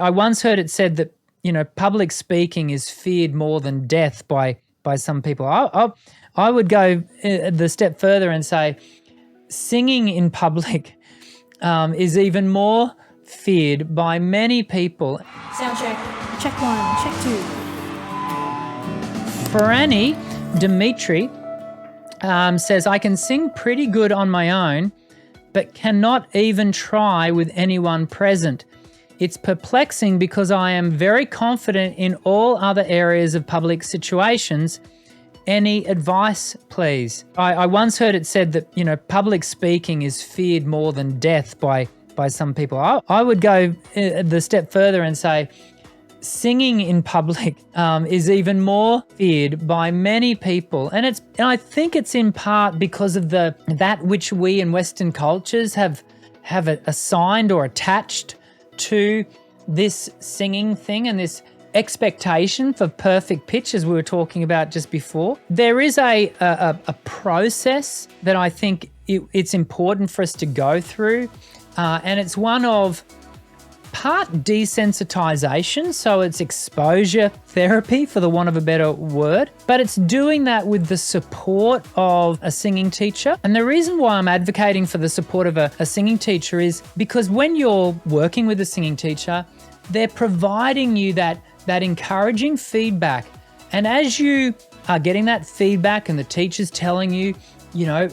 I once heard it said that, public speaking is feared more than death by some people. I would go the step further and say singing in public is even more feared by many people. Sound check. Check 1, check 2. Ferrani Dimitri says, I can sing pretty good on my own, but cannot even try with anyone present. It's perplexing because I am very confident in all other areas of public situations. Any advice, please? I once heard it said that, public speaking is feared more than death by some people. I would go the step further and say singing in public is even more feared by many people. And I think it's in part because of that which we in Western cultures have assigned or attached to this singing thing and this expectation for perfect pitch, as we were talking about just before. There is a process that I think it's important for us to go through, and it's one of part desensitization, so it's exposure therapy, for the want of a better word, but it's doing that with the support of a singing teacher. And the reason why I'm advocating for the support of a singing teacher is because when you're working with a singing teacher, they're providing you that encouraging feedback. And as you are getting that feedback and the teacher's telling you,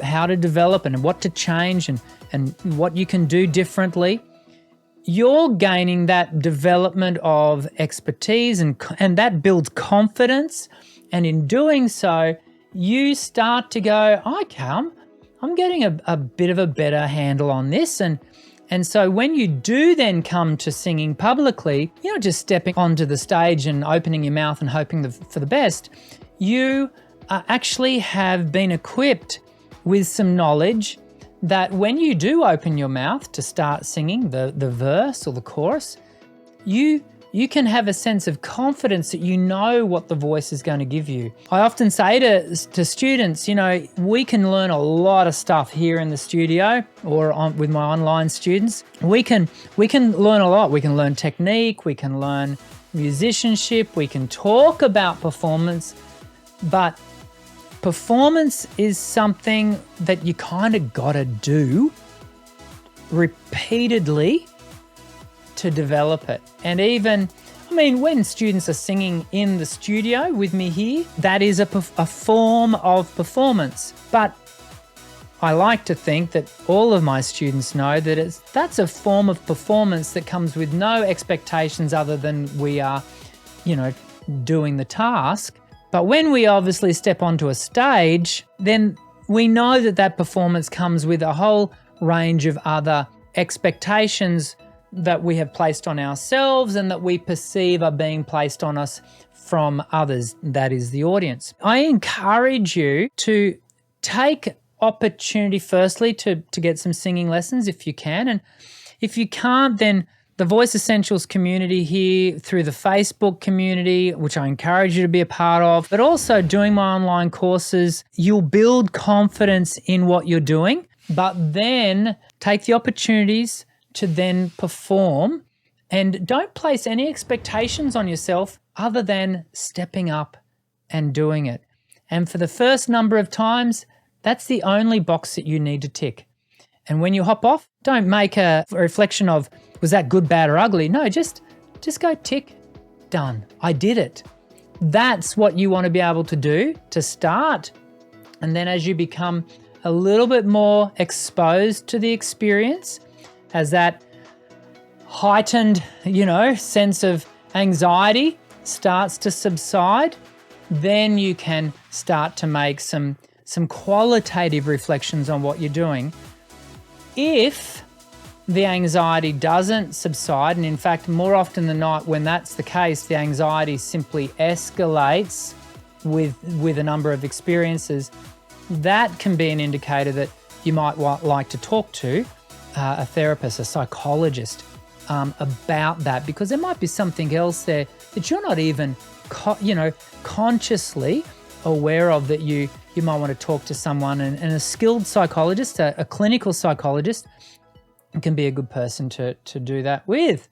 how to develop and what to change and what you can do differently, you're gaining that development of expertise and that builds confidence. And in doing so, you start to go, okay, I'm getting a bit of a better handle on this. And so when you do then come to singing publicly, you're not just stepping onto the stage and opening your mouth and hoping for the best. You actually have been equipped with some knowledge that when you do open your mouth to start singing the verse or the chorus, you can have a sense of confidence that you know what the voice is going to give you. I often say to students, we can learn a lot of stuff here in the studio or with my online students. We can learn a lot. We can learn technique, we can learn musicianship, we can talk about performance, but performance is something that you kind of got to do repeatedly to develop it. And even, when students are singing in the studio with me here, that is a form of performance. But I like to think that all of my students know that that's a form of performance that comes with no expectations other than we are, doing the task. But when we obviously step onto a stage, then we know that performance comes with a whole range of other expectations that we have placed on ourselves and that we perceive are being placed on us from others, that is the audience. I encourage you to take opportunity firstly to get some singing lessons if you can. And if you can't, then the Voice Essentials community here through the Facebook community, which I encourage you to be a part of, but also doing my online courses, you'll build confidence in what you're doing, but then take the opportunities to then perform and don't place any expectations on yourself other than stepping up and doing it. And for the first number of times, that's the only box that you need to tick. And when you hop off, don't make a reflection of, was that good, bad, or ugly? No, just go tick, done. I did it. That's what you want to be able to do to start. And then as you become a little bit more exposed to the experience, as that heightened, sense of anxiety starts to subside, then you can start to make some qualitative reflections on what you're doing. If the anxiety doesn't subside, and in fact, more often than not, when that's the case, the anxiety simply escalates with a number of experiences, that can be an indicator that you might like to talk to a therapist, a psychologist about that, because there might be something else there that you're not even consciously aware of, that you might want to talk to someone, and a skilled psychologist, a clinical psychologist, can be a good person to do that with.